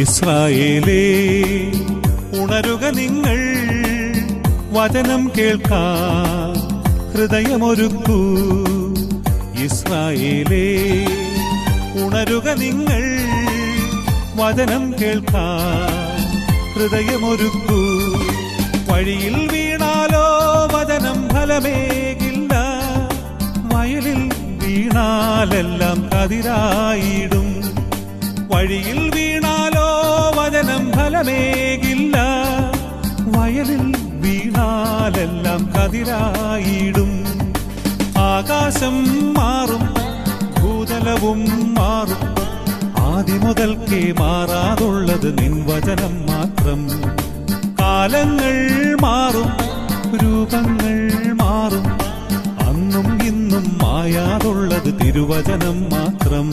ഇസ്രായേലേ ഉണരുക നിങ്ങൾ, വചനം കേൾക്കാൻ ഹൃദയമൊരുക്കൂ. ഇസ്രായേലേ ഉണരുക നിങ്ങൾ, വചനം കേൾക്കാൻ ഹൃദയമൊരുക്കൂ. വഴിയിൽ വീണാലോ വചനം ഫലമേകില്ല, വയലിൽ വീണാലെല്ലാം കതിരായിടും. വഴിയിൽ വീണാലോ വചനം ഫലമേകില്ല, വയലിൽ വീണാലെല്ലാം കതിരായിടും. ആകാശം മാറും, ഭൂതലവും മാറും, ആദിമുതൽക്കേ മാറാതുള്ളത് നിൻ വചനം മാത്രം. കാലങ്ങൾ മാറും, രൂപങ്ങൾ മാറും, അന്നും ഇന്നും മായാതുള്ളത് തിരുവചനം മാത്രം.